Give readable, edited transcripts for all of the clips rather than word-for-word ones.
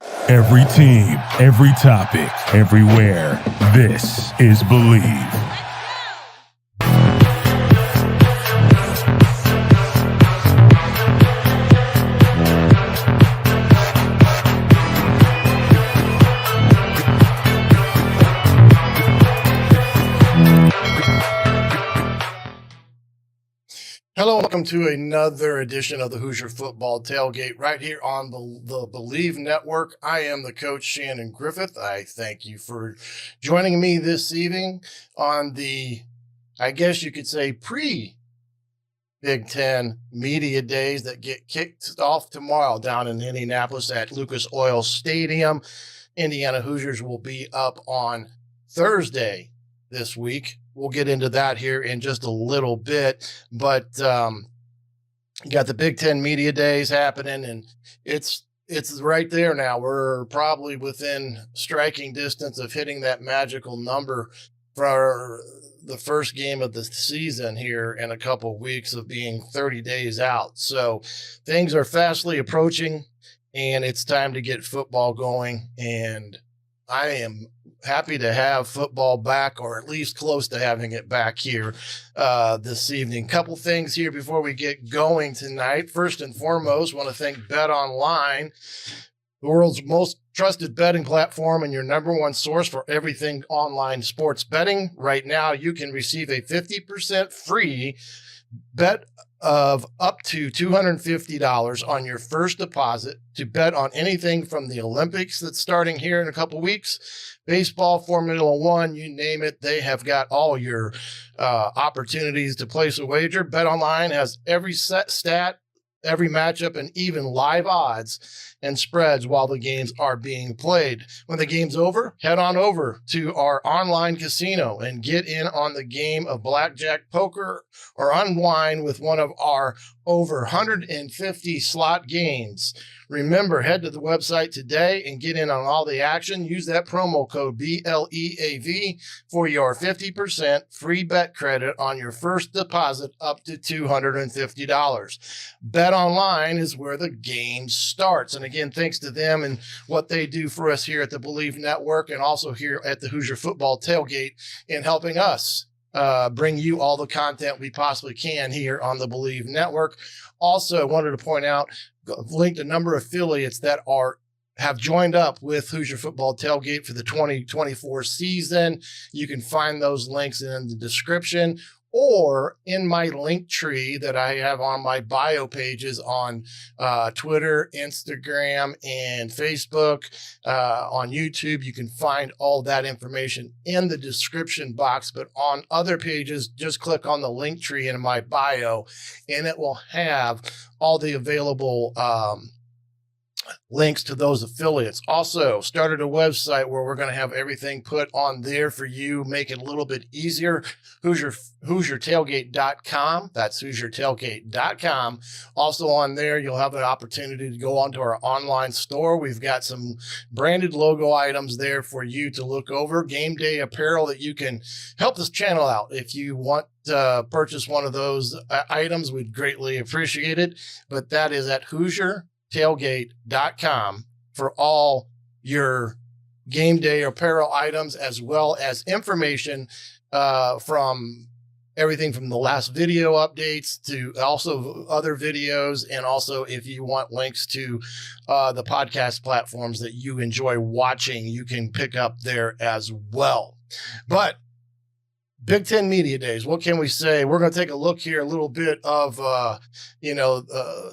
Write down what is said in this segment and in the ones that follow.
Every team, every topic, everywhere. This is Believe. Hello, welcome to another edition of the Hoosier Football Tailgate right here on the Believe Network. I am the coach, Shannon Griffith. I thank you for joining me this evening on the, I guess you could say, pre-Big Ten Media Days that get kicked off tomorrow down in Indianapolis at Lucas Oil Stadium. Indiana Hoosiers will be up on Thursday this week. We'll get into that here in just a little bit, but you got the Big Ten Media Days happening, and it's right there now. We're probably within striking distance of hitting that magical number for the first game of the season here in a couple of weeks of being 30 days out. So things are fastly approaching, and it's time to get football going, and I am happy to have football back, or at least close to having it back here this evening. Couple things here before we get going tonight. First and foremost, want to thank Bet Online, the world's most trusted betting platform and your number one source for everything online sports betting. Right now, you can receive a 50% free bet of up to $250 on your first deposit to bet on anything from the Olympics that's starting here in a couple weeks, baseball, Formula One, you name it. They have got all your opportunities to place a wager. BetOnline has every set stat, every matchup, and even live odds and spreads while the games are being played. When the game's over, head on over to our online casino and get in on the game of blackjack, poker, or unwind with one of our over 150 slot games. Remember, head to the website today and get in on all the action. Use that promo code BLEAV for your 50% free bet credit on your first deposit up to $250. Bet Online is where the game starts. And again, thanks to them and what they do for us here at the Believe Network and also here at the Hoosier Football Tailgate in helping us bring you all the content we possibly can here on the Believe Network. Also, I wanted to point out, linked a number of affiliates that have joined up with Hoosier Football Tailgate for the 2024 season. You can find those links in the description or in my link tree that I have on my bio pages on Twitter, Instagram, and Facebook. On YouTube, you can find all that information in the description box, but on other pages, just click on the link tree in my bio, and it will have all the available links to those affiliates. Also started a website where we're going to have everything put on there for you, make it a little bit easier. HoosierTailgate.com. That's HoosierTailgate.com. Also on there, you'll have an opportunity to go onto our online store. We've got some branded logo items there for you to look over. Game day apparel that you can help this channel out. If you want to purchase one of those items, we'd greatly appreciate it. But that is at HoosierTailgate.com for all your game day apparel items, as well as information from everything from the last video updates to also other videos. And also, if you want links to the podcast platforms that you enjoy watching, you can pick up there as well. But Big Ten Media Days, what can we say? We're going to take a look here a little bit of,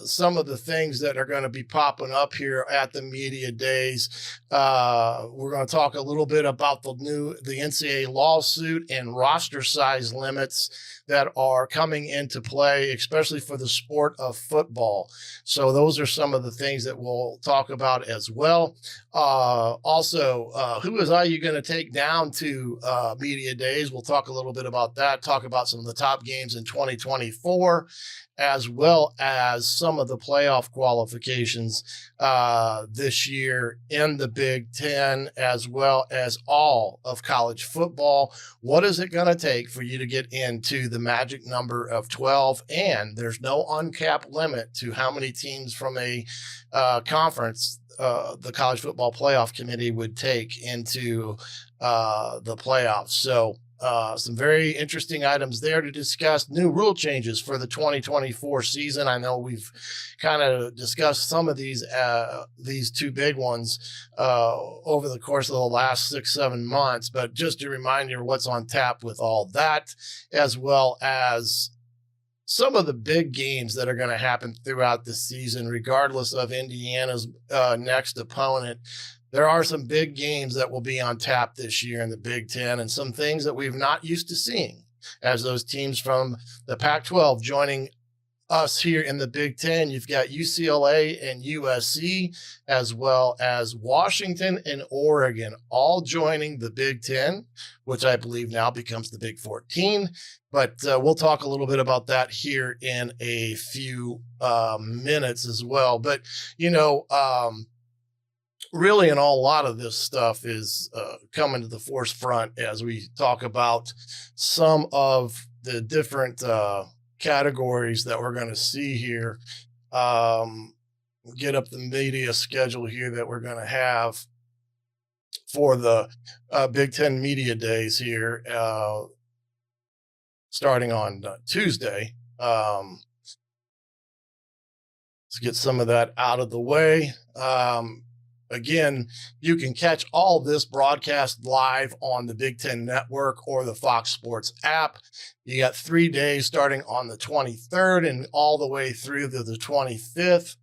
some of the things that are going to be popping up here at the Media Days. We're going to talk a little bit about the NCAA lawsuit and roster size limits that are coming into play, especially for the sport of football. So those are some of the things that we'll talk about as well. Also, who is IU going to take down to Media Days? We'll talk a little bit about that, talk about some of the top games in 2024, as well as some of the playoff qualifications this year in the Big Ten, as well as all of college football. What is it going to take for you to get into the magic number of 12, and there's no uncapped limit to how many teams from a conference the College Football Playoff Committee would take into the playoffs. So some very interesting items there to discuss. New rule changes for the 2024 season. I know we've kind of discussed some of these two big ones over the course of the last 6-7 months, but just to remind you what's on tap with all that, as well as some of the big games that are going to happen throughout the season, regardless of Indiana's next opponent. There are some big games that will be on tap this year in the Big Ten, and some things that we've not used to seeing as those teams from the Pac-12 joining us here in the Big Ten. You've got UCLA and USC, as well as Washington and Oregon, all joining the Big Ten, which I believe now becomes the Big 14. But we'll talk a little bit about that here in a few minutes as well. But, really, a lot of this stuff is coming to the forefront as we talk about some of the different categories that we're going to see here. Get up the media schedule here that we're going to have for the Big Ten Media Days here, starting on Tuesday. Let's get some of that out of the way. Again, you can catch all this broadcast live on the Big Ten Network or the Fox Sports app. You got 3 days starting on the 23rd and all the way through to the 25th.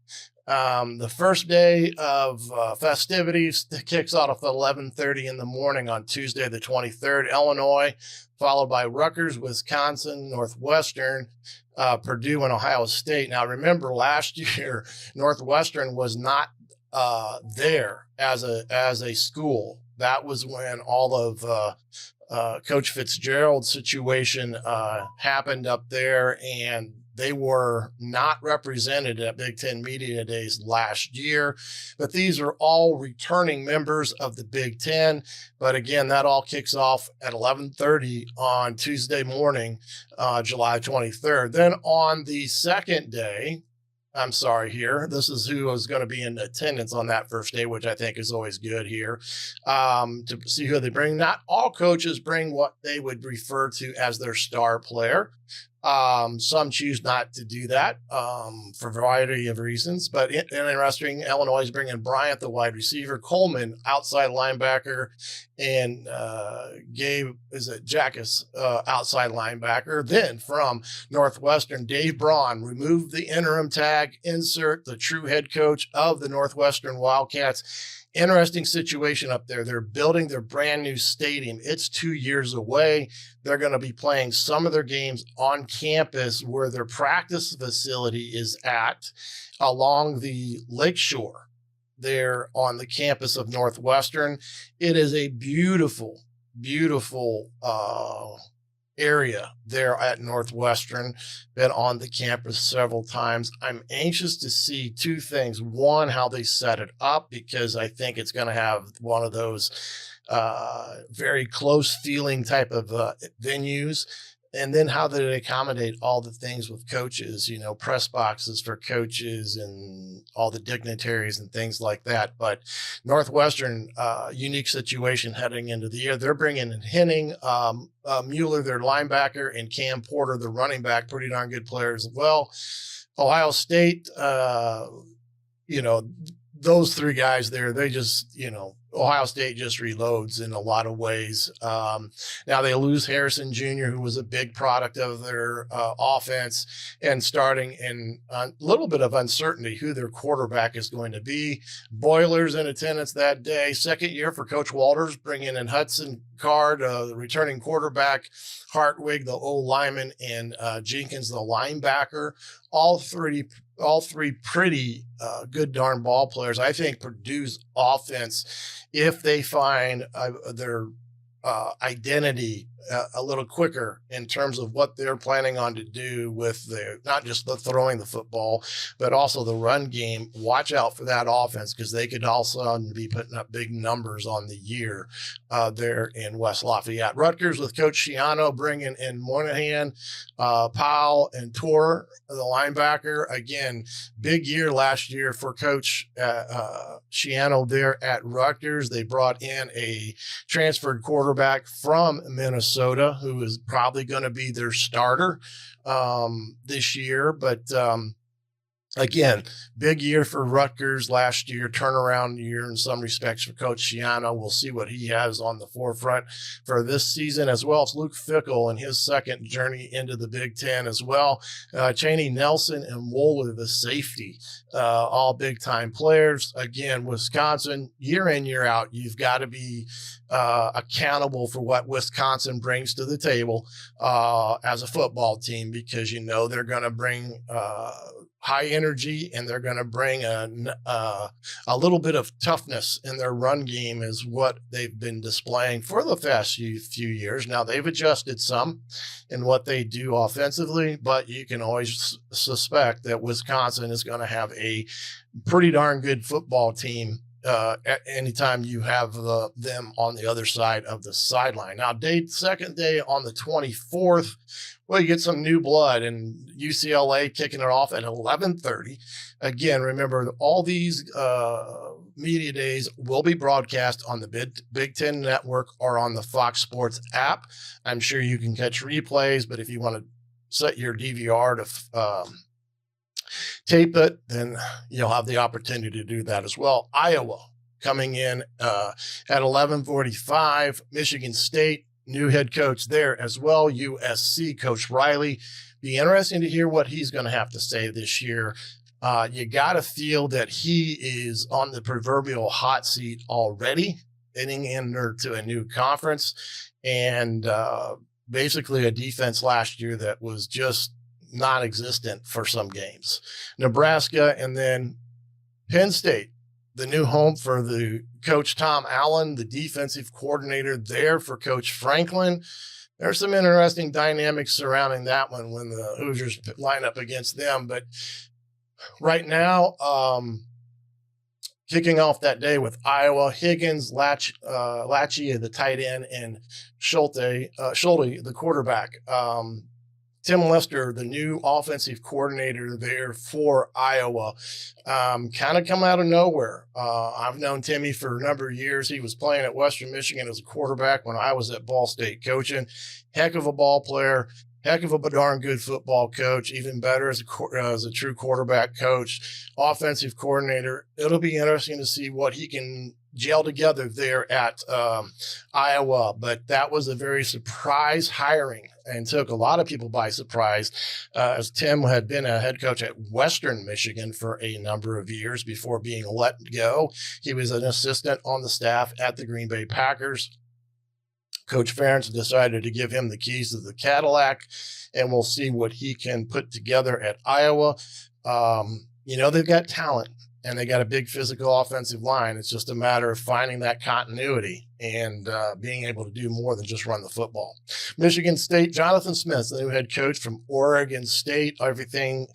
The first day of festivities kicks off at 11:30 in the morning on Tuesday, the 23rd, Illinois, followed by Rutgers, Wisconsin, Northwestern, Purdue, and Ohio State. Now, remember last year, Northwestern was not there as a school. That was when all of Coach Fitzgerald's situation happened up there, and they were not represented at Big Ten Media Days last year. But these are all returning members of the Big Ten. But again, that all kicks off at 11:30 on Tuesday morning, July 23rd. Then on the second day, this is who is going to be in attendance on that first day, which I think is always good here, to see who they bring. Not all coaches bring what they would refer to as their star player. Some choose not to do that for a variety of reasons. But interesting, Illinois is bringing Bryant, the wide receiver, Coleman, outside linebacker, and Jackus, outside linebacker. Then from Northwestern, Dave Braun removed the interim tag, insert the true head coach of the Northwestern Wildcats. Interesting situation up there. They're building their brand new stadium. It's 2 years away. They're going to be playing some of their games on campus where their practice facility is at, along the lakeshore there on the campus of Northwestern. It is a beautiful, beautiful area there at Northwestern. Been on the campus several times. I'm anxious to see two things. One, how they set it up, because I think it's going to have one of those very close feeling type of venues. And then how they accommodate all the things with coaches, press boxes for coaches and all the dignitaries and things like that. But Northwestern, unique situation heading into the year. They're bringing in Henning, Mueller, their linebacker, and Cam Porter, the running back, pretty darn good players as well. Ohio State, those three guys there, they just, Ohio State just reloads in a lot of ways. Now they lose Harrison Jr., who was a big product of their offense, and starting in a little bit of uncertainty who their quarterback is going to be. Boilers in attendance that day. Second year for Coach Walters, bringing in Hudson Card, the returning quarterback, Hartwig, the O-lineman, and Jenkins, the linebacker. All three pretty good darn ball players. I think Purdue's offense, if they find their identity a little quicker in terms of what they're planning on to do with not just the throwing the football, but also the run game. Watch out for that offense, because they could also be putting up big numbers on the year there in West Lafayette. Rutgers with Coach Schiano bringing in Moynihan, Powell, and Tor, the linebacker. Again, big year last year for Coach Schiano there at Rutgers. They brought in a transferred quarterback from Minnesota, who is probably going to be their starter this year. But again, big year for Rutgers last year, turnaround year in some respects for Coach Schiano. We'll see what he has on the forefront for this season, as well as Luke Fickell and his second journey into the Big Ten as well. Chaney Nelson and Wooler, the safety, all big-time players. Again, Wisconsin, year in, year out, you've got to be accountable for what Wisconsin brings to the table as a football team, because they're going to bring high energy, and they're going to bring a little bit of toughness in their run game, is what they've been displaying for the past few years. Now, they've adjusted some in what they do offensively, but you can always suspect that Wisconsin is going to have a pretty darn good football team anytime you have them on the other side of the sideline. Now, second day on the 24th, well, you get some new blood, and UCLA kicking it off at 11:30. Again, remember, all these media days will be broadcast on the Big Ten Network or on the Fox Sports app. I'm sure you can catch replays, but if you want to set your DVR to tape it, then you'll have the opportunity to do that as well. Iowa coming in at 11:45. Michigan State, new head coach there as well. USC, Coach Riley. Be interesting to hear what he's going to have to say this year. You got to feel that he is on the proverbial hot seat already, getting into a new conference, and basically a defense last year that was just non-existent for some games. Nebraska, and then Penn State, the new home for the coach Tom Allen, the defensive coordinator there for Coach Franklin. There's some interesting dynamics surrounding that one when the Hoosiers line up against them. But right now, kicking off that day with Iowa, Higgins, Lachey, the tight end, and Schulte, the quarterback. Tim Lester, the new offensive coordinator there for Iowa, kind of come out of nowhere. I've known Timmy for a number of years. He was playing at Western Michigan as a quarterback when I was at Ball State coaching. Heck of a ball player, heck of a darn good football coach, even better as a true quarterback coach, offensive coordinator. It'll be interesting to see what he can gel together there at Iowa. But that was a very surprise hiring and took a lot of people by surprise, as Tim had been a head coach at Western Michigan for a number of years before being let go. He was an assistant on the staff at the Green Bay Packers. Coach Ferentz decided to give him the keys to the Cadillac, and we'll see what he can put together at Iowa. They've got talent, and they got a big physical offensive line. It's just a matter of finding that continuity and being able to do more than just run the football. Michigan State, Jonathan Smith, the new head coach from Oregon State. Everything,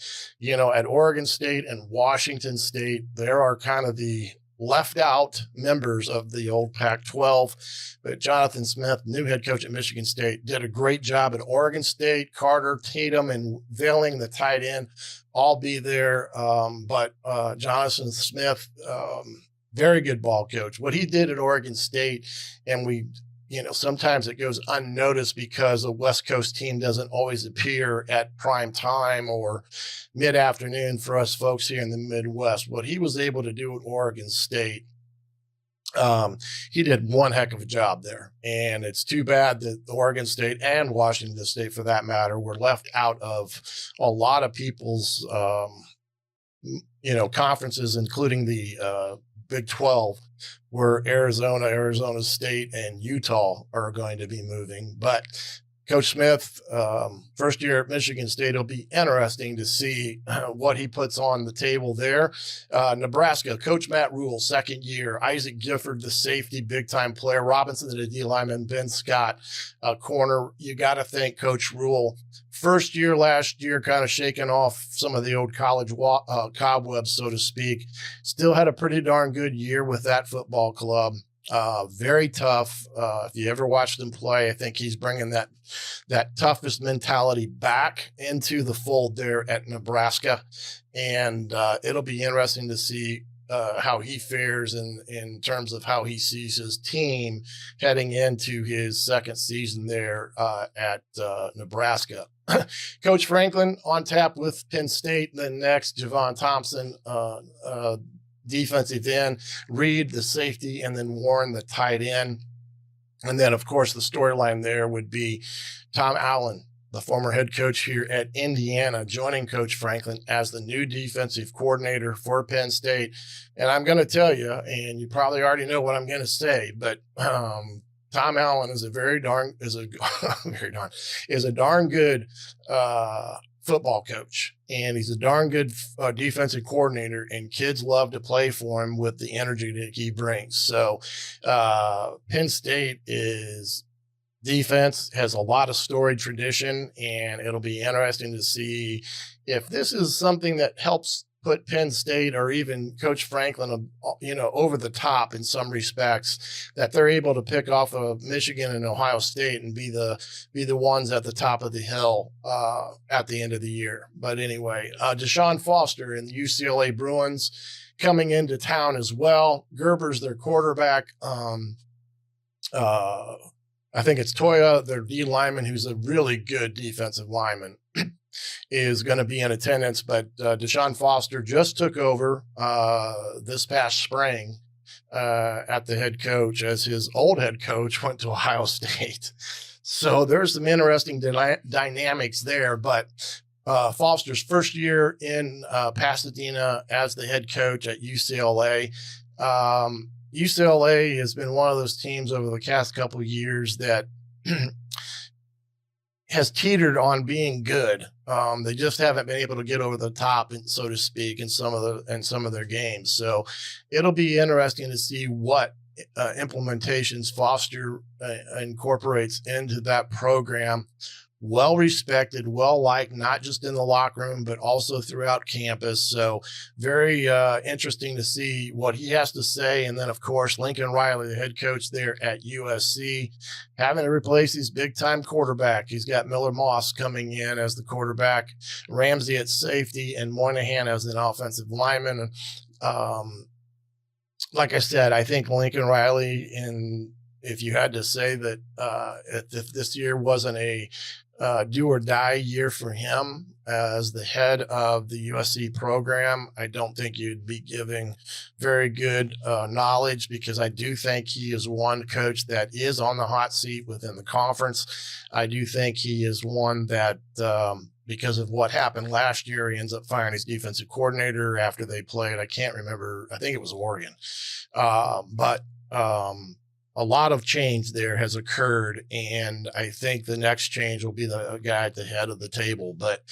at Oregon State and Washington State, there are kind of the left out members of the old Pac-12. But Jonathan Smith, new head coach at Michigan State, did a great job at Oregon State. Carter, Tatum, and Velling, the tight end, all be there. But Jonathan Smith, very good ball coach. What he did at Oregon State, and sometimes it goes unnoticed because a West Coast team doesn't always appear at prime time or mid-afternoon for us folks here in the Midwest. What he was able to do at Oregon State, he did one heck of a job there. And it's too bad that Oregon State and Washington State, for that matter, were left out of a lot of people's, conferences, including the Big 12, where Arizona State, and Utah are going to be moving. But Coach Smith, first year at Michigan State, it'll be interesting to see what he puts on the table there. Nebraska, Coach Matt Rule, second year. Isaac Gifford, the safety, big-time player. Robinson, the D lineman. Ben Scott, corner. You got to thank Coach Rule. First year last year, kind of shaking off some of the old college cobwebs, so to speak. Still had a pretty darn good year with that football club. Very tough. If you ever watched him play, I think he's bringing that toughest mentality back into the fold there at Nebraska. And it'll be interesting to see how he fares in terms of how he sees his team heading into his second season there at Nebraska. Coach Franklin on tap with Penn State. Then next, Javon Thompson, defensive end, Reed, the safety, and then Warren, the tight end. And then, of course, the storyline there would be Tom Allen, the former head coach here at Indiana, joining Coach Franklin as the new defensive coordinator for Penn State. And I'm going to tell you, and you probably already know what I'm going to say, but Tom Allen is a darn good football coach, and he's a darn good defensive coordinator, and kids love to play for him with the energy that he brings. So Penn State defense has a lot of storied tradition, and it'll be interesting to see if this is something that helps put Penn State or even Coach Franklin, over the top in some respects, that they're able to pick off of Michigan and Ohio State and be the ones at the top of the hill at the end of the year. But anyway, Deshaun Foster and the UCLA Bruins coming into town as well. Gerber's their quarterback. I think it's Toya, their D lineman, who's a really good defensive lineman, is going to be in attendance. But Deshaun Foster just took over this past spring at the head coach, as his old head coach went to Ohio State. So there's some interesting dynamics there. But Foster's first year in Pasadena as the head coach at UCLA. UCLA has been one of those teams over the past couple of years that has teetered on being good. They just haven't been able to get over the top, so to speak, in some of their games. So it'll be interesting to see what implementations Foster incorporates into that program. Well respected, well liked, not just in the locker room, but also throughout campus. So very interesting to see what he has to say. And then, of course, Lincoln Riley, the head coach there at USC, having to replace his big-time quarterback. He's got Miller Moss coming in as the quarterback, Ramsey at safety, and Moynihan as an offensive lineman. Like I said, I think Lincoln Riley, if you had to say that if this year wasn't a do or die year for him as the head of the USC program, I don't think you'd be giving very good knowledge, because I do think he is one coach that is on the hot seat within the conference. I do think he is one that, because of what happened last year, he ends up firing his defensive coordinator after they played. I can't remember. I think it was Oregon. But a lot of change there has occurred, and I think the next change will be the guy at the head of the table. But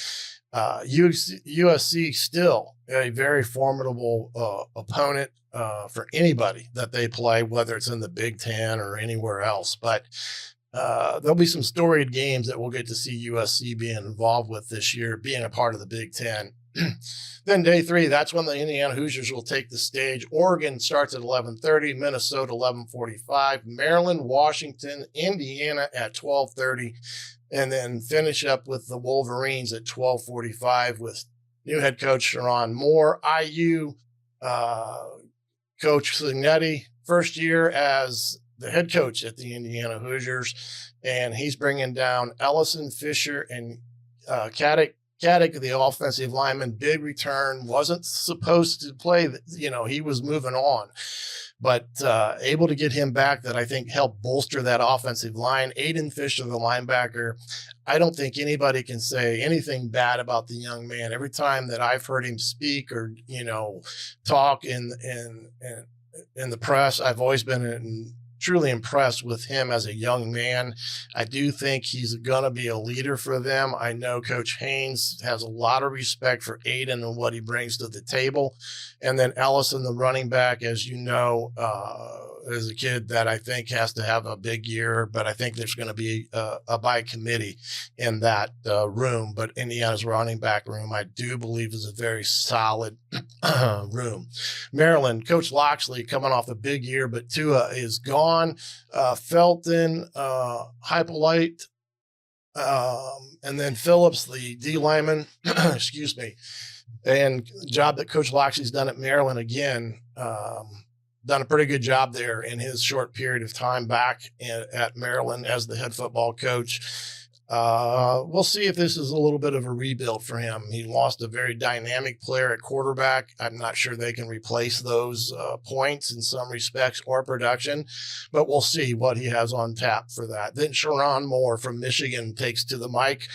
USC still a very formidable opponent for anybody that they play, whether it's in the Big Ten or anywhere else. But there'll be some storied games that we'll get to see USC being involved with this year, being a part of the Big Ten. Then day 3, that's when the Indiana Hoosiers will take the stage. Oregon starts at 11:30, Minnesota 11:45, Maryland, Washington, Indiana at 12:30, and then finish up with the Wolverines at 12:45 with new head coach Sharon Moore. IU, Coach Signetti, first year as the head coach at the Indiana Hoosiers, and he's bringing down Ellison, Fisher, and Caddick, the offensive lineman. Big return, wasn't supposed to play, he was moving on, but able to get him back, that I think helped bolster that offensive line. Aiden Fisher, the linebacker, I don't think anybody can say anything bad about the young man. Every time that I've heard him speak or, talk in the press, I've always been truly impressed with him as a young man. I do think he's going to be a leader for them. I know Coach Haynes has a lot of respect for Aiden and what he brings to the table. And then Ellison, the running back, as you know, is a kid that I think has to have a big year, but I think there's going to be a by committee in that room. But Indiana's running back room, I do believe, is a very solid room. Maryland, Coach Loxley coming off a big year, but Tua is gone. Felton, Hypolite, and then Phillips, the D lineman, excuse me, and job that Coach Loxley's done at Maryland again. Done a pretty good job there in his short period of time back at Maryland as the head football coach. We'll see if this is a little bit of a rebuild for him. He lost a very dynamic player at quarterback. I'm not sure they can replace those points in some respects or production, but we'll see what he has on tap for that. Then Sharon Moore from Michigan takes to the mic.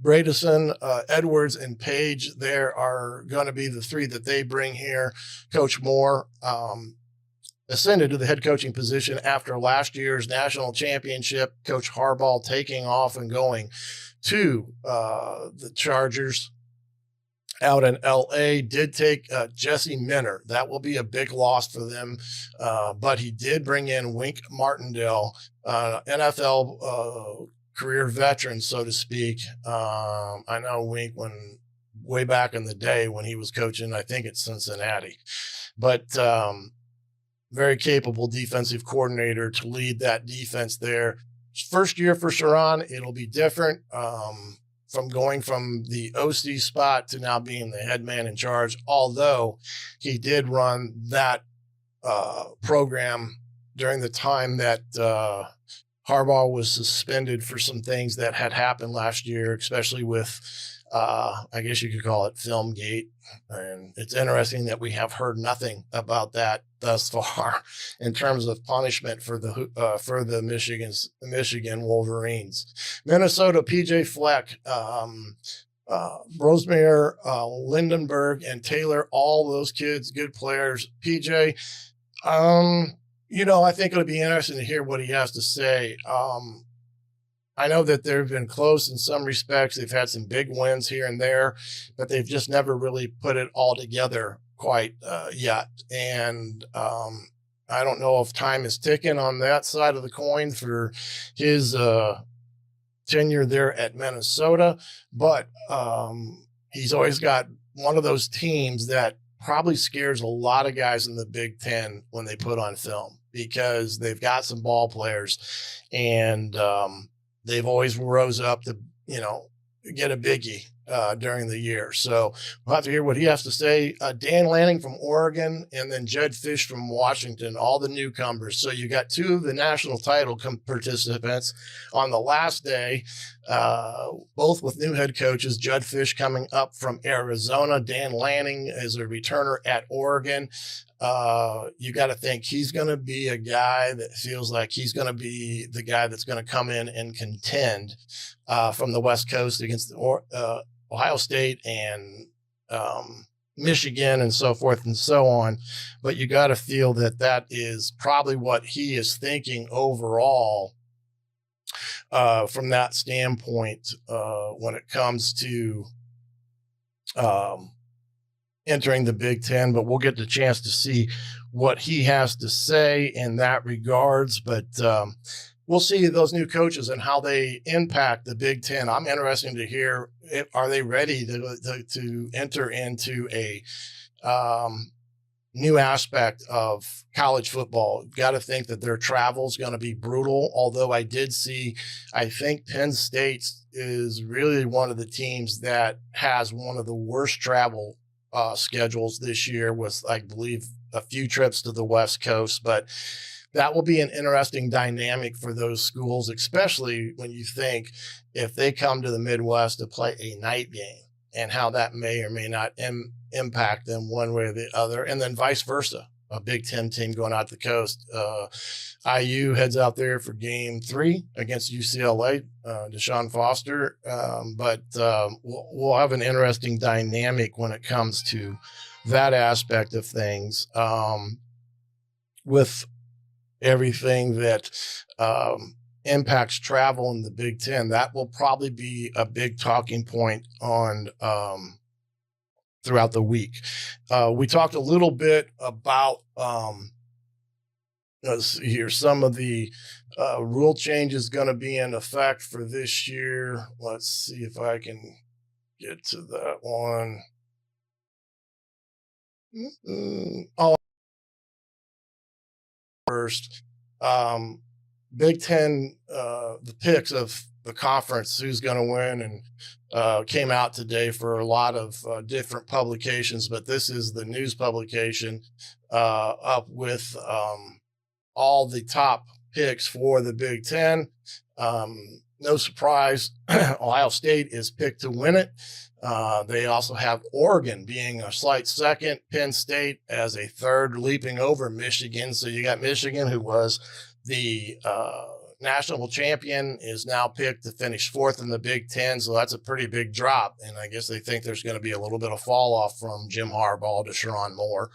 Bradison, Edwards, and Page, there are going to be the three that they bring here. Coach Moore ascended to the head coaching position after last year's national championship. Coach Harbaugh taking off and going to the Chargers out in L.A. Did take Jesse Minner. That will be a big loss for them, but he did bring in Wink Martindale, NFL career veteran, so to speak. I know Wink way back in the day when he was coaching, I think it's Cincinnati, but very capable defensive coordinator to lead that defense there. First year for Sharon, it'll be different from going from the OC spot to now being the head man in charge, although he did run that program during the time that Harbaugh was suspended for some things that had happened last year, especially with, I guess you could call it Filmgate. And it's interesting that we have heard nothing about that thus far in terms of punishment for the Michigan Wolverines. Minnesota, PJ Fleck, Rosemere, Lindenberg, and Taylor, all those kids, good players. PJ, I think it'll be interesting to hear what he has to say. I know that they've been close in some respects. They've had some big wins here and there, but they've just never really put it all together quite yet. And I don't know if time is ticking on that side of the coin for his tenure there at Minnesota, but he's always got one of those teams that probably scares a lot of guys in the Big Ten when they put on film, because they've got some ball players and they've always rose up to, get a biggie during the year. So we'll have to hear what he has to say. Dan Lanning from Oregon, and then Jed Fish from Washington, all the newcomers. So you got two of the national title participants on the last day, both with new head coaches. Jed Fish coming up from Arizona. Dan Lanning is a returner at Oregon. You got to think he's going to be a guy that feels like he's going to be the guy that's going to come in and contend from the West Coast against Ohio State and Michigan and so forth and so on. But you got to feel that is probably what he is thinking overall from that standpoint when it comes to entering the Big Ten. But we'll get the chance to see what he has to say in that regards. But we'll see those new coaches and how they impact the Big Ten. I'm interested to hear, are they ready to enter into a new aspect of college football? Got to think that their travel is going to be brutal. Although I think Penn State is really one of the teams that has one of the worst travel schedules this year, with, I believe, a few trips to the West Coast. But that will be an interesting dynamic for those schools, especially when you think if they come to the Midwest to play a night game, and how that may or may not impact them one way or the other. And then vice versa, a Big Ten team going out the coast. IU heads out there for game 3 against UCLA, Deshaun Foster. But we'll have an interesting dynamic when it comes to that aspect of things. with everything that impacts travel in the Big Ten, that will probably be a big talking point on throughout the week. We talked a little bit about let's see here, some of the rule changes going to be in effect for this year. Let's see if I can get to that one. Oh, first, Big Ten, the picks of the conference, who's going to win, and came out today for a lot of different publications, but this is the news publication up with all the top picks for the Big Ten. No surprise, Ohio State is picked to win it. They also have Oregon being a slight second, Penn State as a third, leaping over Michigan. So you got Michigan, who was the national champion, is now picked to finish fourth in the Big Ten. So that's a pretty big drop. And I guess they think there's going to be a little bit of fall off from Jim Harbaugh to Sharon Moore.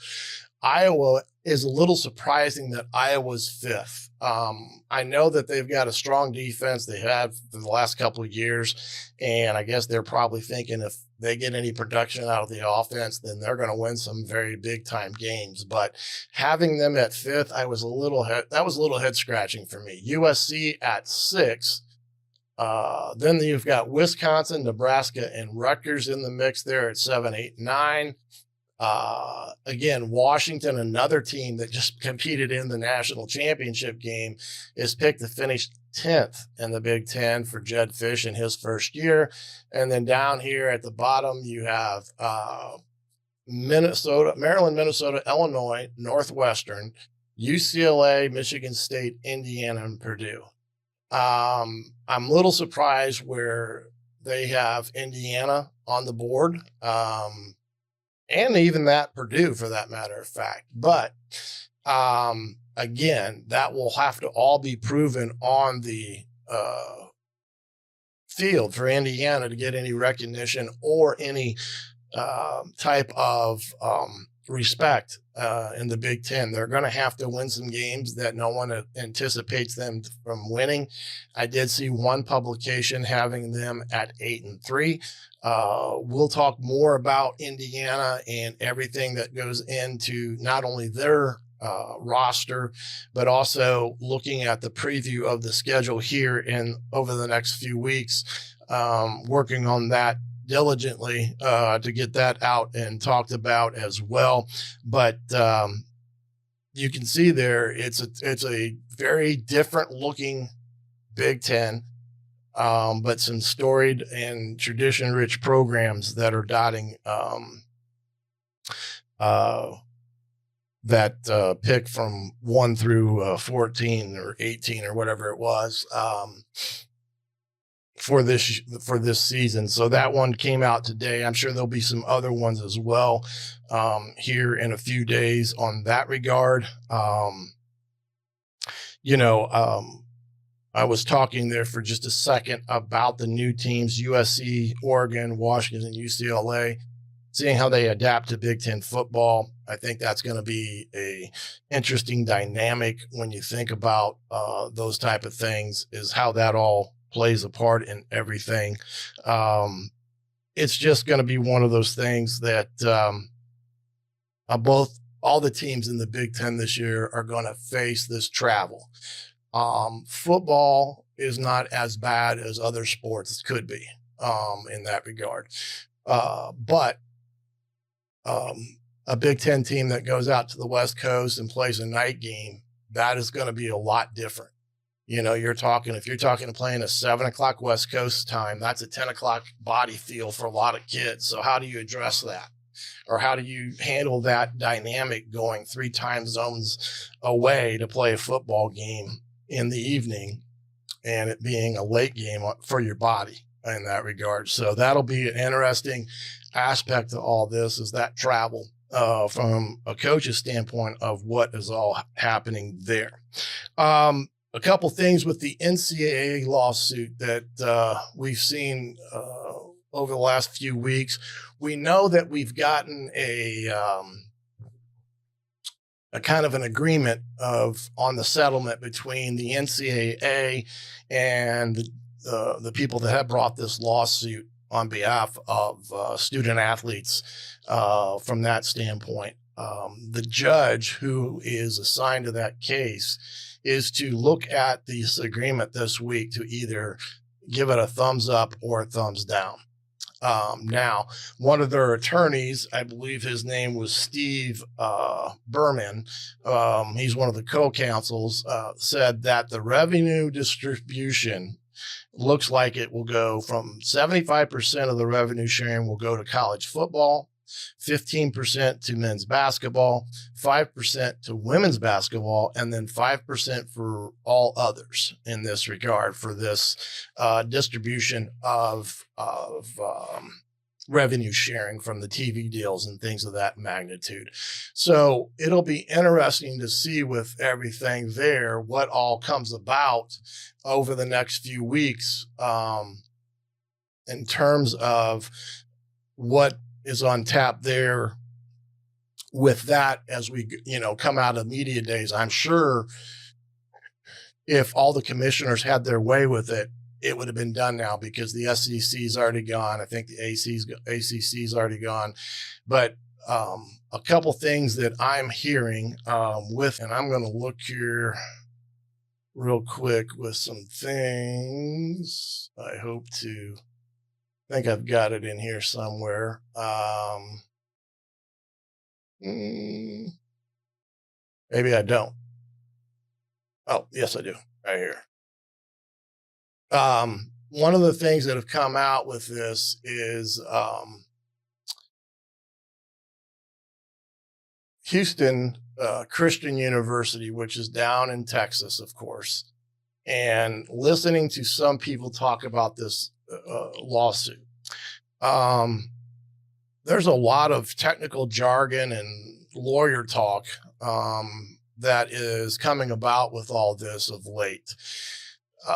Iowa is a little surprising that Iowa's fifth. I know that they've got a strong defense. They have for the last couple of years. And I guess they're probably thinking if they get any production out of the offense, then they're going to win some very big time games. But having them at fifth, that was a little head scratching for me. USC at six. Then you've got Wisconsin, Nebraska, and Rutgers in the mix there at 7, 8, 9. Again, Washington, another team that just competed in the national championship game, is picked to finish 10th in the Big Ten for Jed Fish in his first year. And then down here at the bottom, you have Maryland, Minnesota, Illinois, Northwestern, UCLA, Michigan State, Indiana, and Purdue. I'm a little surprised where they have Indiana on the board. And even that Purdue, for that matter of fact. But again, that will have to all be proven on the field for Indiana to get any recognition or any type of respect in the Big Ten. They're going to have to win some games that no one anticipates them from winning. I did see one publication having them at 8-3. We'll talk more about Indiana and everything that goes into not only their roster, but also looking at the preview of the schedule here over the next few weeks, working on that diligently to get that out and talked about as well. But you can see there, it's a very different looking Big Ten. But some storied and tradition-rich programs that are dotting that pick from 1 through 14 or 18 or whatever it was for this season. So that one came out today. I'm sure there'll be some other ones as well here in a few days on that regard. I was talking there for just a second about the new teams, USC, Oregon, Washington, UCLA, seeing how they adapt to Big Ten football. I think that's going to be a interesting dynamic when you think about those type of things, is how that all plays a part in everything. It's just going to be one of those things that all the teams in the Big Ten this year are going to face this travel. Football is not as bad as other sports could be in that regard. But a Big Ten team that goes out to the West Coast and plays a night game, that is going to be a lot different. If you're talking playing a 7:00 West Coast time, that's a 10:00 body feel for a lot of kids. So how do you address that? Or how do you handle that dynamic going 3 time zones away to play a football game in the evening and it being a late game for your body in that regard? So that'll be an interesting aspect of all this, is that travel from a coach's standpoint of what is all happening there. A couple things with the NCAA lawsuit that we've seen over the last few weeks. We know that we've gotten a kind of an agreement on the settlement between the NCAA and the people that have brought this lawsuit on behalf of student athletes from that standpoint. The judge who is assigned to that case is to look at this agreement this week to either give it a thumbs up or a thumbs down. Now, one of their attorneys, I believe his name was Steve Berman, he's one of the co-counsels, said that the revenue distribution looks like it will go from 75% of the revenue sharing will go to college football, 15% to men's basketball, 5% to women's basketball, and then 5% for all others in this regard for this distribution of revenue sharing from the TV deals and things of that magnitude. So it'll be interesting to see with everything there what all comes about over the next few weeks in terms of what is on tap there with that as we, come out of media days. I'm sure if all the commissioners had their way with it, it would have been done now because the SEC's already gone. I think the ACC's already gone. But a couple things that I'm hearing and I'm going to look here real quick with some things. I think I've got it in here somewhere. Maybe I don't. Oh, yes, I do. Right here. One of the things that have come out with this is Houston Christian University, which is down in Texas, of course, and listening to some people talk about this lawsuit. There's a lot of technical jargon and lawyer talk that is coming about with all this of late.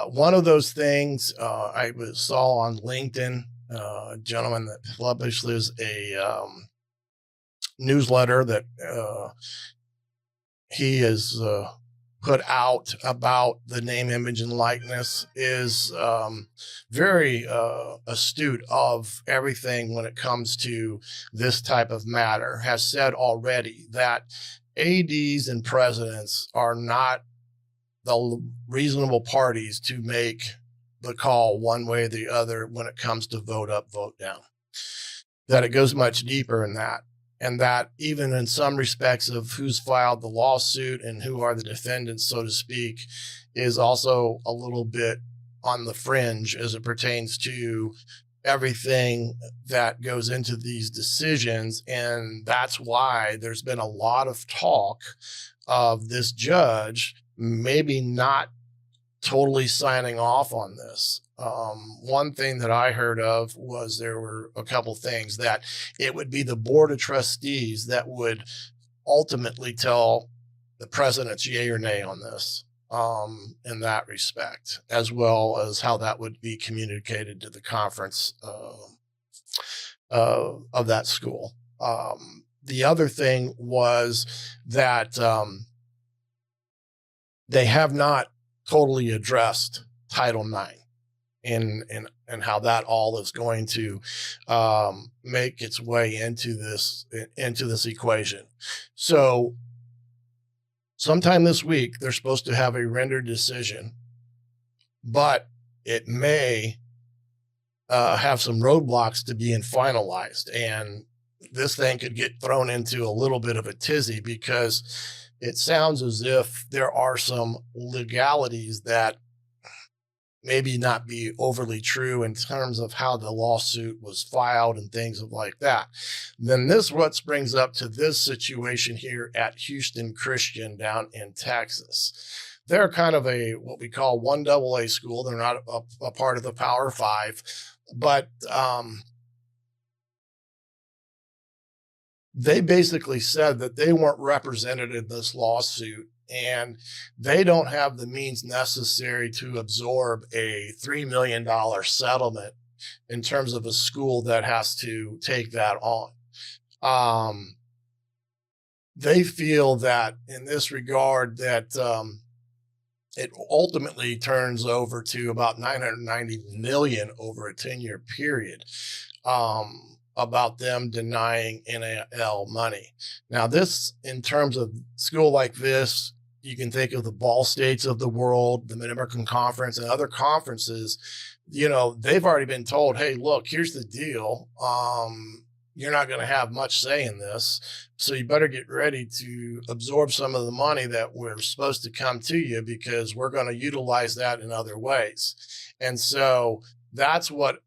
One of those things I saw on LinkedIn, a gentleman that publishes a newsletter that he has put out about the name, image, and likeness is very astute of everything when it comes to this type of matter, has said already that ADs and presidents are not the reasonable parties to make the call one way or the other when it comes to vote up, vote down, that it goes much deeper in that. And that even in some respects of who's filed the lawsuit and who are the defendants, so to speak, is also a little bit on the fringe as it pertains to everything that goes into these decisions. And that's why there's been a lot of talk of this judge maybe not totally signing off on this. One thing that I heard of was there were a couple things that it would be the board of trustees that would ultimately tell the president's yay or nay on this in that respect, as well as how that would be communicated to the conference of that school. The other thing was that they have not totally addressed Title IX and how that all is going to make its way into this equation. So sometime this week, they're supposed to have a rendered decision, but it may have some roadblocks to being finalized. And this thing could get thrown into a little bit of a tizzy because it sounds as if there are some legalities that maybe not be overly true in terms of how the lawsuit was filed and things like that. Then this what brings up to this situation here at Houston Christian down in Texas. They're kind of what we call 1AA school. They're not a part of the Power Five, but they basically said that they weren't represented in this lawsuit and they don't have the means necessary to absorb a $3 million settlement in terms of a school that has to take that on. they feel that in this regard that it ultimately turns over to about 990 million over a 10-year period, about them denying NIL money. Now, this, in terms of school like this, you can think of the Ball States of the world, the Mid-American Conference, and other conferences. They've already been told, hey, look, here's the deal. You're not going to have much say in this, so you better get ready to absorb some of the money that we're supposed to come to you, because we're going to utilize that in other ways. And so that's what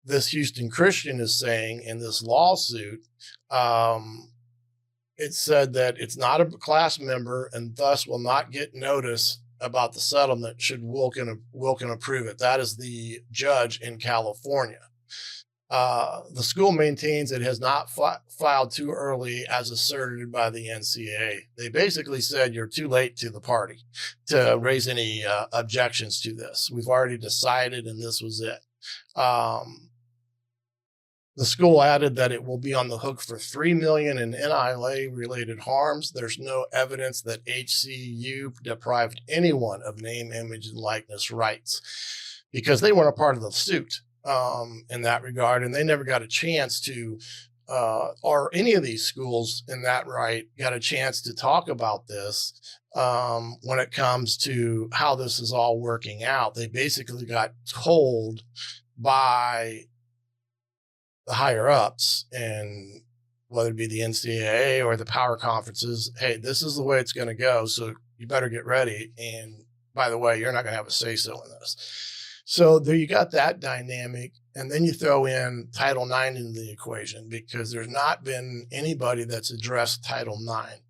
this Houston Christian is saying in this lawsuit. It said that it's not a class member and thus will not get notice about the settlement should Wilkin approve it. That is the judge in California. The school maintains it has not filed too early, as asserted by the NCAA. They basically said you're too late to the party to raise any objections to this. We've already decided, and this was it. The school added that it will be on the hook for $3 million in NIL-related harms. There's no evidence that HCU deprived anyone of name, image, and likeness rights, because they weren't a part of the suit in that regard, and they never got a chance to, or any of these schools in that right got a chance to talk about this when it comes to how this is all working out. They basically got told by the higher ups, and whether it be the NCAA or the power conferences, hey, this is the way it's going to go, so you better get ready. And by the way, you're not going to have a say-so in this. So there you got that dynamic. And then you throw in Title IX into the equation, because there's not been anybody that's addressed Title IX.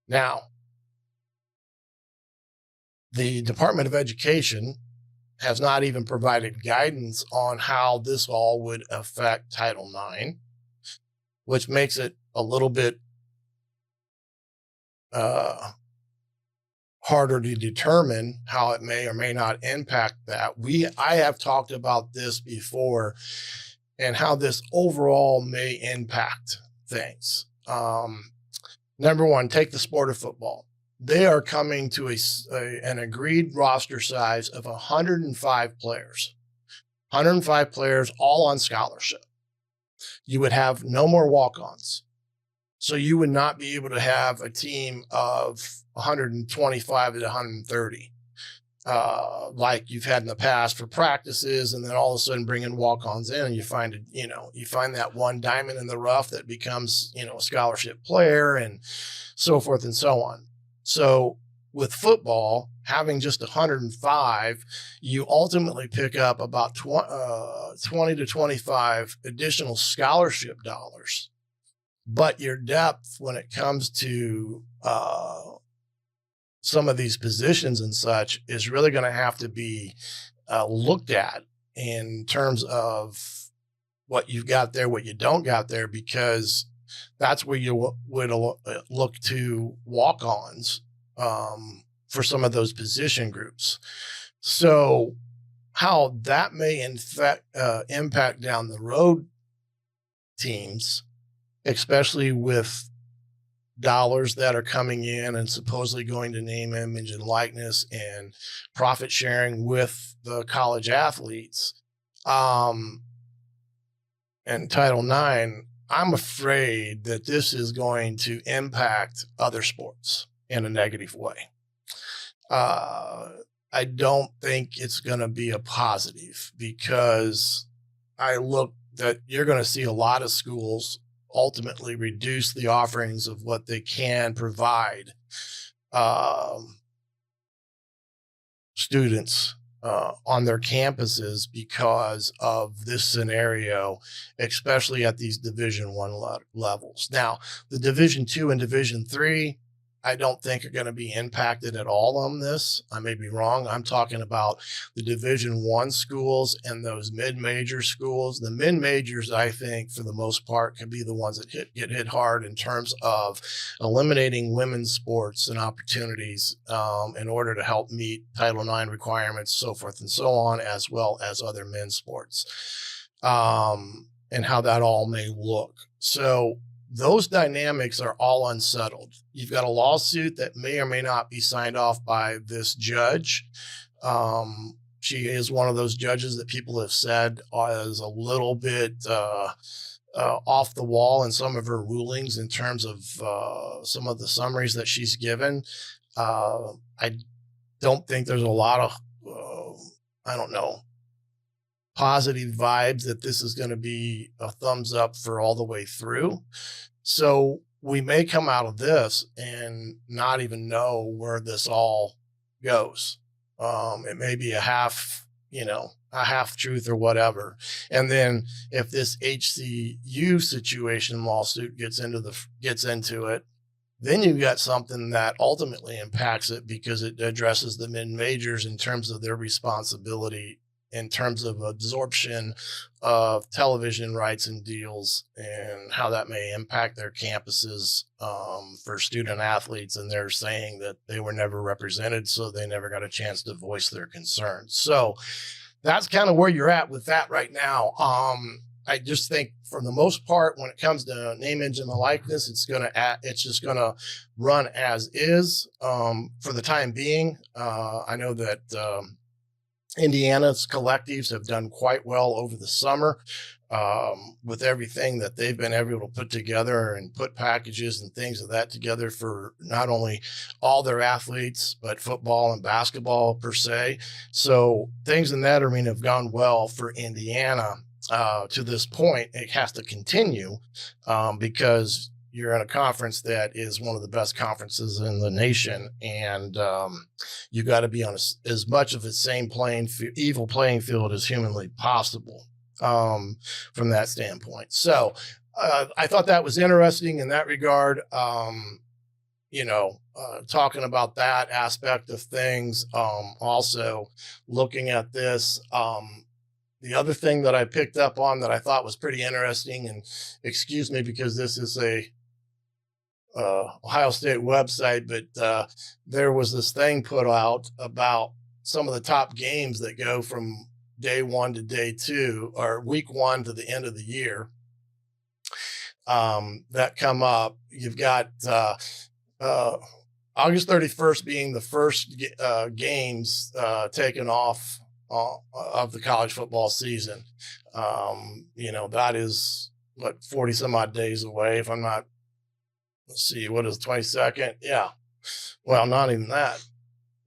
Now, the Department of Education has not even provided guidance on how this all would affect Title IX, which makes it a little bit harder to determine how it may or may not impact that. I have talked about this before, and how this overall may impact things. Number one, take the sport of football. They are coming to an agreed roster size of 105 players. 105 players, all on scholarship. You would have no more walk-ons. So you would not be able to have a team of 125 to 130, like you've had in the past for practices, and then all of a sudden bring in walk-ons in, and you find that one diamond in the rough that becomes, a scholarship player, and so forth and so on. So with football, having just 105, you ultimately pick up about 20 to 25 additional scholarship dollars. But your depth when it comes to some of these positions and such is really going to have to be looked at in terms of what you've got there, what you don't got there, because that's where you would look to walk-ons for some of those position groups. So how that may impact down the road teams, especially with dollars that are coming in and supposedly going to name, image, and likeness and profit sharing with the college athletes, and Title IX, I'm afraid that this is going to impact other sports in a negative way. I don't think it's going to be a positive, because I look that you're going to see a lot of schools ultimately reduce the offerings of what they can provide students on their campuses because of this scenario, especially at these Division I levels. Now, the Division II and Division III, I don't think are going to be impacted at all on this. I may be wrong. I'm talking about the Division I schools and those mid-major schools. The mid-majors, I think, for the most part, can be the ones that get hit hard in terms of eliminating women's sports and opportunities in order to help meet Title IX requirements, so forth and so on, as well as other men's sports, and how that all may look. So those dynamics are all unsettled. You've got a lawsuit that may or may not be signed off by this judge. She is one of those judges that people have said is a little bit off the wall in some of her rulings in terms of some of the summaries that she's given. I don't think there's a lot of, positive vibes that this is going to be a thumbs up for all the way through. So we may come out of this and not even know where this all goes. It may be a half truth or whatever. And then if this HCU situation lawsuit gets into it, then you've got something that ultimately impacts it because it addresses the mid-majors in terms of their responsibility in terms of absorption of television rights and deals and how that may impact their campuses for student athletes. And they're saying that they were never represented, so they never got a chance to voice their concerns. So that's kind of where you're at with that right now. I just think for the most part, when it comes to name, image, and likeness, it's just gonna run as is for the time being. I know that Indiana's collectives have done quite well over the summer with everything that they've been able to put together and put packages and things of that together for not only all their athletes, but football and basketball per se. So things in that arena have gone well for Indiana to this point. It has to continue because you're in a conference that is one of the best conferences in the nation, and you got to be on as much of the same evil playing field as humanly possible from that standpoint. So I thought that was interesting in that regard. Talking about that aspect of things, also looking at this. The other thing that I picked up on that I thought was pretty interesting, and excuse me because this is a Ohio State website, but there was this thing put out about some of the top games that go from day one to day two, or week one to the end of the year that come up. You've got August 31st being the first games taken off of the college football season. That is 40 some odd days away. If I'm not, let's see, what is 22nd? Yeah. Well, not even that.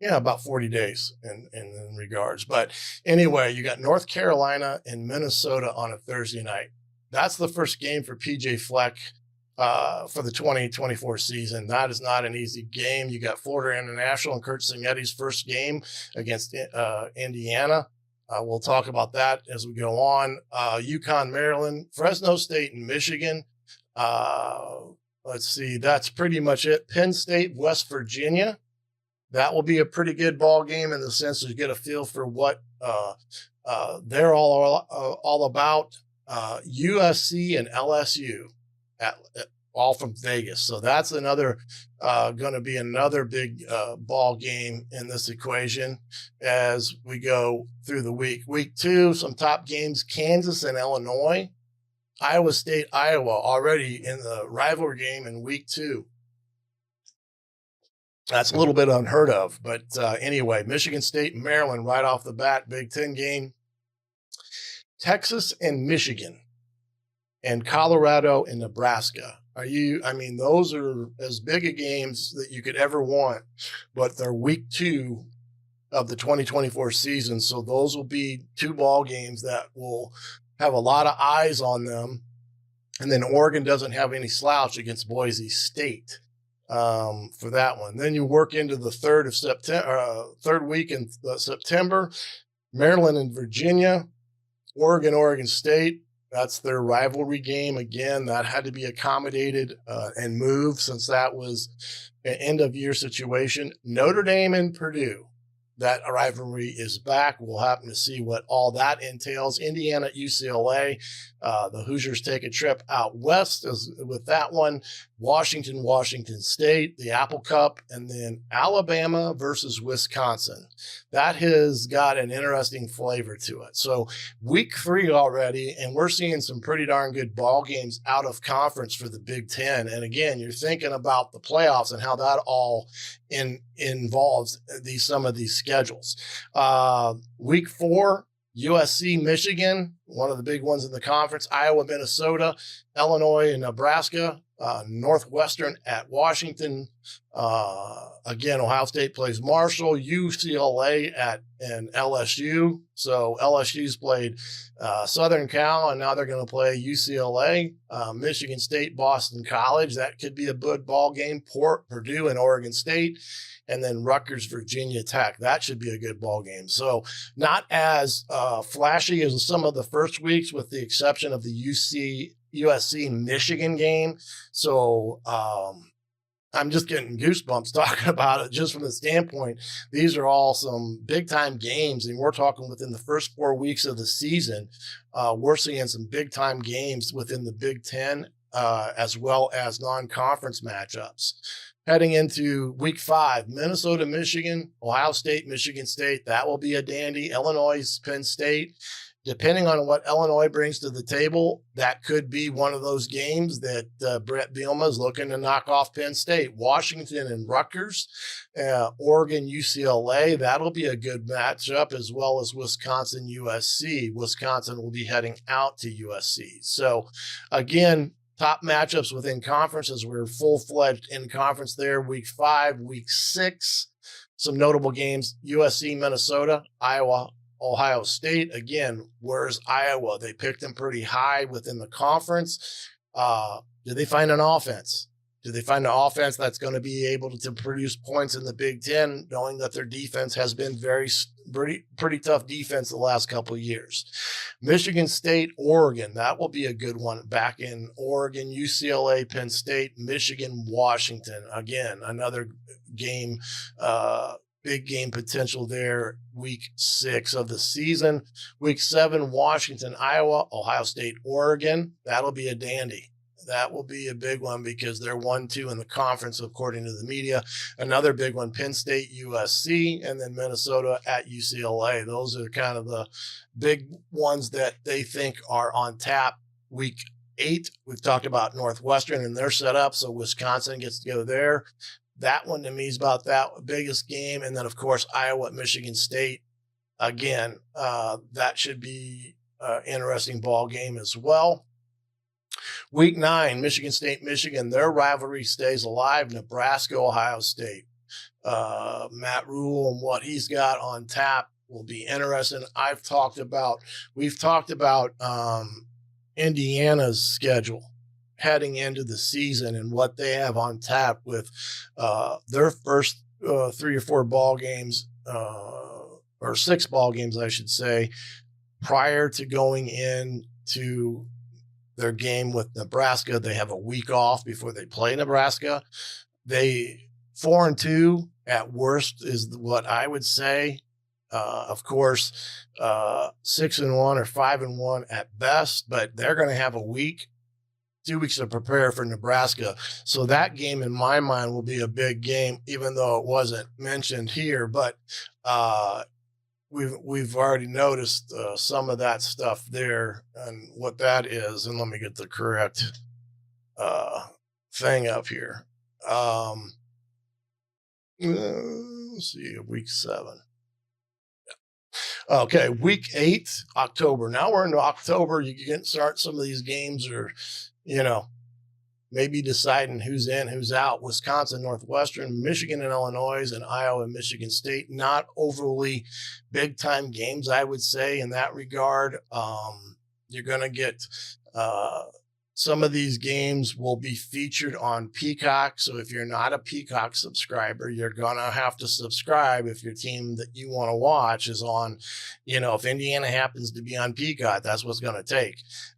Yeah, about 40 days in regards. But anyway, you got North Carolina and Minnesota on a Thursday night. That's the first game for PJ Fleck for the 2024 season. That is not an easy game. You got Florida International and Kurt Cignetta's first game against Indiana. We'll talk about that as we go on. UConn, Maryland, Fresno State, and Michigan. Let's see, that's pretty much it. Penn State, West Virginia. That will be a pretty good ball game in the sense to get a feel for what they're all about. USC and LSU, all from Vegas. So that's another going to be another big ball game in this equation as we go through the week. Week two, some top games: Kansas and Illinois. Iowa State, Iowa, already in the rivalry game in week two. That's a little bit unheard of, but anyway, Michigan State and Maryland right off the bat, Big Ten game. Texas and Michigan, and Colorado and Nebraska. Those are as big a games that you could ever want, but they're week two of the 2024 season. So those will be two ball games that will have a lot of eyes on them. And then Oregon doesn't have any slouch against Boise State for that one. Then you work into the third week in September, Maryland and Virginia, Oregon State. That's their rivalry game. Again, that had to be accommodated and moved since that was an end of year situation. Notre Dame and Purdue. That rivalry is back. We'll happen to see what all that entails. Indiana at UCLA. The Hoosiers take a trip out west with that one. Washington State, the Apple Cup, and then Alabama versus Wisconsin. That has got an interesting flavor to it. So week 3 already, and we're seeing some pretty darn good ball games out of conference for the Big Ten. And again, you're thinking about the playoffs and how that all involves some of these schedules. Week 4, USC, Michigan, one of the big ones in the conference, Iowa, Minnesota, Illinois, and Nebraska, Northwestern at Washington. Again, Ohio State plays Marshall, UCLA and LSU. So LSU's played Southern Cal, and now they're going to play UCLA, Michigan State, Boston College. That could be a good ball game. Purdue and Oregon State, and then Rutgers, Virginia Tech. That should be a good ball game. So not as flashy as some of the first weeks, with the exception of the USC Michigan game. So I'm just getting goosebumps talking about it, just from the standpoint, these are all some big time games. And we're talking within the first 4 weeks of the season, we're seeing some big time games within the Big Ten, as well as non-conference matchups. Heading into week 5, Minnesota, Michigan, Ohio State, Michigan State. That will be a dandy. Illinois, Penn State. Depending on what Illinois brings to the table, that could be one of those games that Brett Bielema is looking to knock off Penn State. Washington and Rutgers, Oregon, UCLA. That'll be a good matchup, as well as Wisconsin, USC. Wisconsin will be heading out to USC. So, again, top matchups within conferences. We're full-fledged in conference there. Week 5, week 6, some notable games: USC, Minnesota, Iowa, Ohio State. Again, where's Iowa? They picked them pretty high within the conference. Did they find an offense? Do they find an offense that's going to be able to produce points in the Big Ten, knowing that their defense has been pretty tough defense the last couple of years? Michigan State, Oregon, that will be a good one back in Oregon. UCLA, Penn State, Michigan, Washington. Again, another game, big game potential there. Week 6 of the season. Week 7, Washington, Iowa, Ohio State, Oregon. That'll be a dandy. That will be a big one because they're 1-2 in the conference, according to the media. Another big one, Penn State, USC, and then Minnesota at UCLA. Those are kind of the big ones that they think are on tap. Week 8, we've talked about Northwestern and their setup, so Wisconsin gets to go there. That one to me is about that biggest game. And then, of course, Iowa at Michigan State. Again, that should be an interesting ball game as well. Week 9, Michigan State, Michigan. Their rivalry stays alive. Nebraska, Ohio State. Matt Rule and what he's got on tap will be interesting. We've talked about Indiana's schedule heading into the season and what they have on tap with their first 3 or 4 ball games, or 6 ball games, I should say, prior to going into their game with Nebraska. They have a week off before they play Nebraska. They 4-2 at worst is what I would say. Of course, 6-1 or 5-1 at best, but they're going to have a week, 2 weeks to prepare for Nebraska. So that game, in my mind, will be a big game, even though it wasn't mentioned here. But we've already noticed some of that stuff there and what that is. And let me get the correct thing up here. Let's see, week 7. Okay, week 8, October. Now we're into October. You can start some of these games, or, maybe deciding who's in, who's out. Wisconsin, Northwestern, Michigan and Illinois, and Iowa and Michigan State. Not overly big-time games, I would say, in that regard. You're going to get some of these games will be featured on Peacock. So if you're not a Peacock subscriber, you're going to have to subscribe if your team that you want to watch is on, if Indiana happens to be on Peacock, that's what's going to take.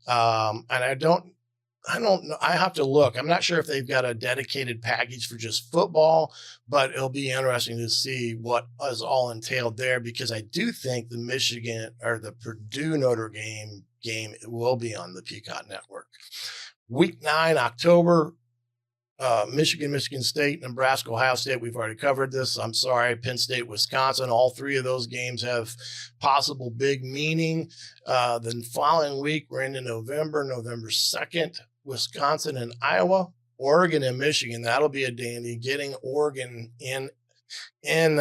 And I don't know. I have to look. I'm not sure if they've got a dedicated package for just football, but it'll be interesting to see what is all entailed there, because I do think the Michigan or the Purdue Notre game will be on the Peacock Network. Week 9, October, Michigan State, Nebraska, Ohio State. We've already covered this. I'm sorry. Penn State, Wisconsin. All three of those games have possible big meaning. The following week, we're into November 2nd, Wisconsin and Iowa, Oregon and Michigan. That'll be a dandy. Getting Oregon in Ann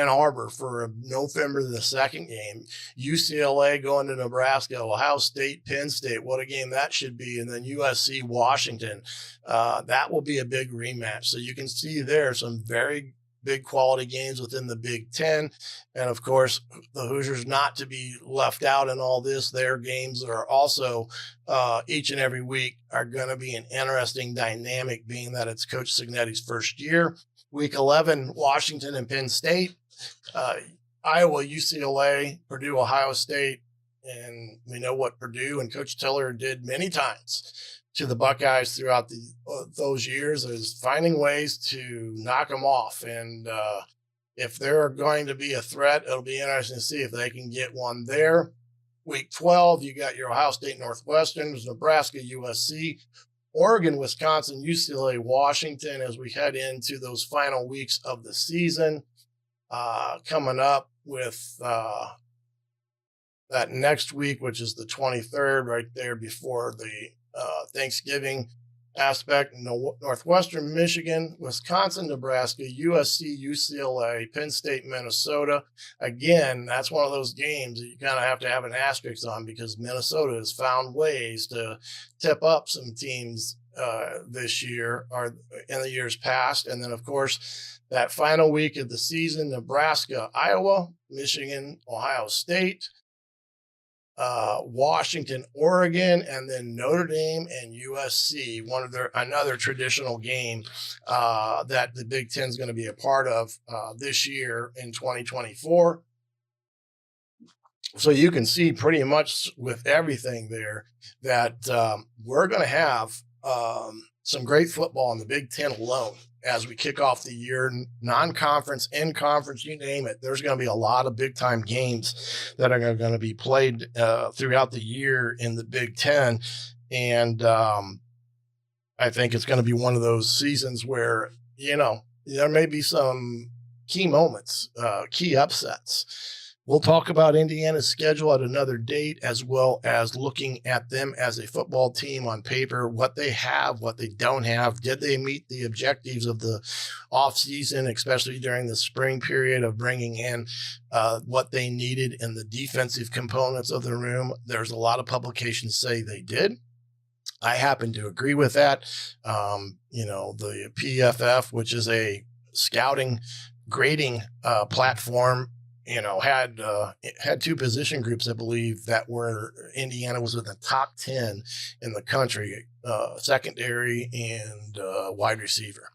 Arbor for November the 2nd game. UCLA going to Nebraska, Ohio State, Penn State. What a game that should be. And then USC, Washington. That will be a big rematch. So you can see there some very big quality games within the Big Ten. And of course, the Hoosiers not to be left out in all this. Their games are also each and every week are going to be an interesting dynamic, being that it's Coach Cignetti's first year. Week 11, Washington and Penn State, Iowa, UCLA, Purdue, Ohio State. And we know what Purdue and Coach Tiller did many times to the Buckeyes throughout those years, is finding ways to knock them off. And if they're going to be a threat, it'll be interesting to see if they can get one there. Week 12, you got your Ohio State, Northwestern, Nebraska, USC, Oregon, Wisconsin, UCLA, Washington, as we head into those final weeks of the season. Coming up with that next week, which is the 23rd, right there before the Thanksgiving aspect. Northwestern, Michigan, Wisconsin, Nebraska, USC, UCLA, Penn State, Minnesota. Again, that's one of those games that you kind of have to have an asterisk on, because Minnesota has found ways to tip up some teams this year or in the years past. And then, of course, that final week of the season, Nebraska, Iowa, Michigan, Ohio State, Washington, Oregon, and then Notre Dame and USC, another traditional game that the Big Ten is going to be a part of this year in 2024. So you can see pretty much with everything there that we're going to have some great football in the Big Ten alone as we kick off the year, non-conference, in-conference, you name it. There's going to be a lot of big-time games that are going to be played throughout the year in the Big Ten. And I think it's going to be one of those seasons where, there may be some key moments, key upsets. We'll talk about Indiana's schedule at another date, as well as looking at them as a football team on paper, what they have, what they don't have. Did they meet the objectives of the offseason, especially during the spring period of bringing in what they needed in the defensive components of the room? There's a lot of publications say they did. I happen to agree with that. The PFF, which is a scouting grading platform, had two position groups, I believe, that were Indiana was in the top 10 in the country, secondary and wide receiver.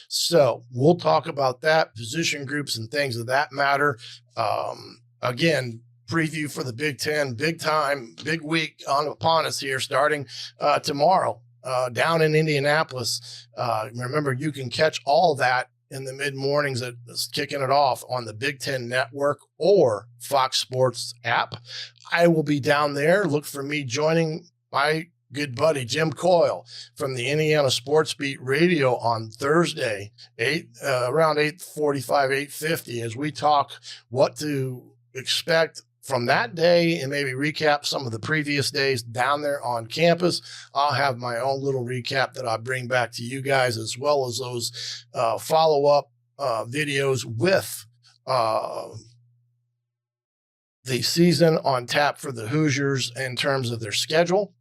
So we'll talk about that, position groups and things of that matter. Again, preview for the Big Ten, big time, big week upon us here, starting tomorrow down in Indianapolis. Remember, you can catch all that in the mid-mornings that's kicking it off on the Big Ten Network or Fox Sports app. I will be down there. Look for me joining my good buddy Jim Coyle from the Indiana Sports Beat Radio on Thursday, around 8:45, 8:50, as we talk what to expect from that day and maybe recap some of the previous days down there on campus. I'll have my own little recap that I bring back to you guys, as well as those follow-up videos with the season on tap for the Hoosiers in terms of their schedule,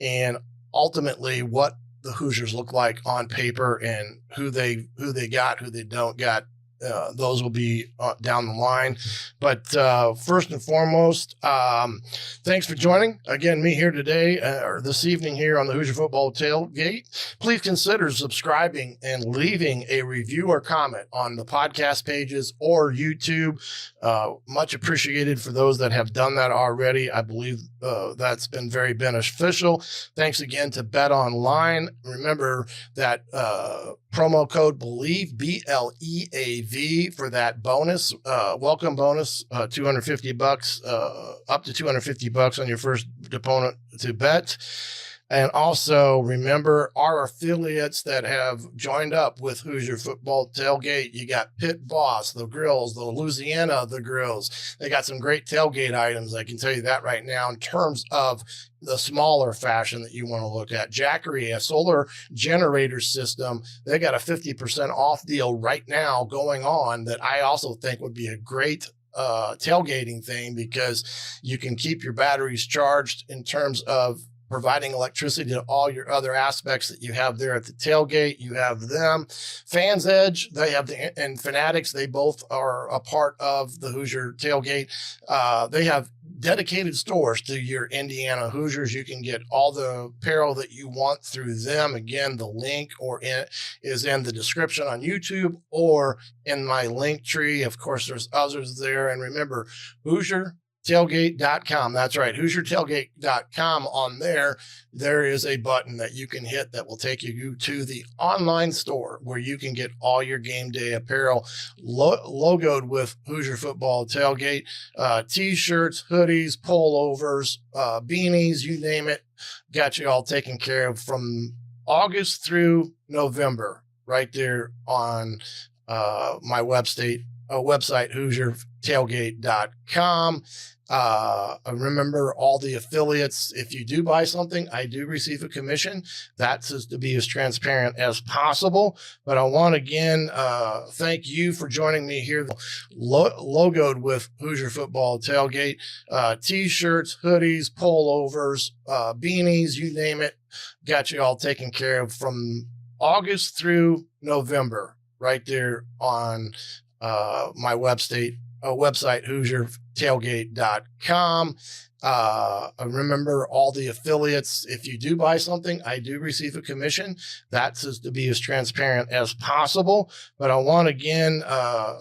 and ultimately what the Hoosiers look like on paper and who they got, who they don't got. Those will be down the line. But first and foremost, thanks for joining. Again, me here today, or this evening here on the Hoosier Football Tailgate. Please consider subscribing and leaving a review or comment on the podcast pages or YouTube. Much appreciated for those that have done that already. I believe that's been very beneficial. Thanks again to Bet Online. Remember that promo code BELIEVE, BLEAV, TV for that bonus, welcome bonus, $250, up to $250 on your first opponent to bet. And also remember our affiliates that have joined up with Hoosier Football Tailgate. You got Pit Boss, the grills, the Louisiana, the grills. They got some great tailgate items. I can tell you that right now in terms of the smaller fashion that you want to look at. Jackery, a solar generator system. They got a 50% off deal right now going on that I also think would be a great tailgating thing, because you can keep your batteries charged in terms of providing electricity to all your other aspects that you have there at the tailgate. You have them. Fans Edge, they have and Fanatics, they both are a part of the Hoosier Tailgate. They have dedicated stores to your Indiana Hoosiers. You can get all the apparel that you want through them. Again, the link is in the description on YouTube or in my link tree. Of course, there's others there. And remember, HoosierTailgate.com. That's right, HoosierTailgate.com. On there is a button that you can hit that will take you to the online store where you can get all your game day apparel logoed with Hoosier Football Tailgate, t-shirts, hoodies, pullovers, beanies, you name it. Got you all taken care of from August through November right there on my website, HoosierTailgate.com. Remember all the affiliates. If you do buy something, I do receive a commission. That's to be as transparent as possible. But I want again, thank you for joining me here. Logoed with Hoosier Football Tailgate, t-shirts, hoodies, pullovers, beanies, you name it. Got you all taken care of from August through November right there on my website, HoosierTailgate.com. Remember all the affiliates. If you do buy something, I do receive a commission. That's to be as transparent as possible. But I want again,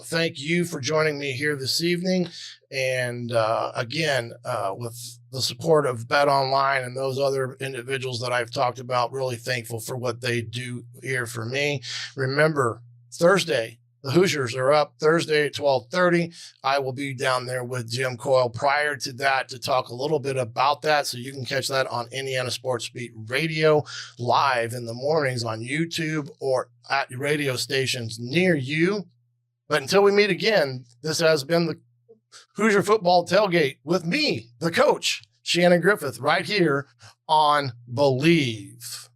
thank you for joining me here this evening. And again, with the support of Bet Online and those other individuals that I've talked about, really thankful for what they do here for me. Remember, Thursday, the Hoosiers are up Thursday at 12:30. I will be down there with Jim Coyle prior to that to talk a little bit about that. So you can catch that on Indiana Sports Beat Radio live in the mornings on YouTube or at radio stations near you. But until we meet again, this has been the Hoosier Football Tailgate with me, the coach, Shannon Griffith, right here on Believe.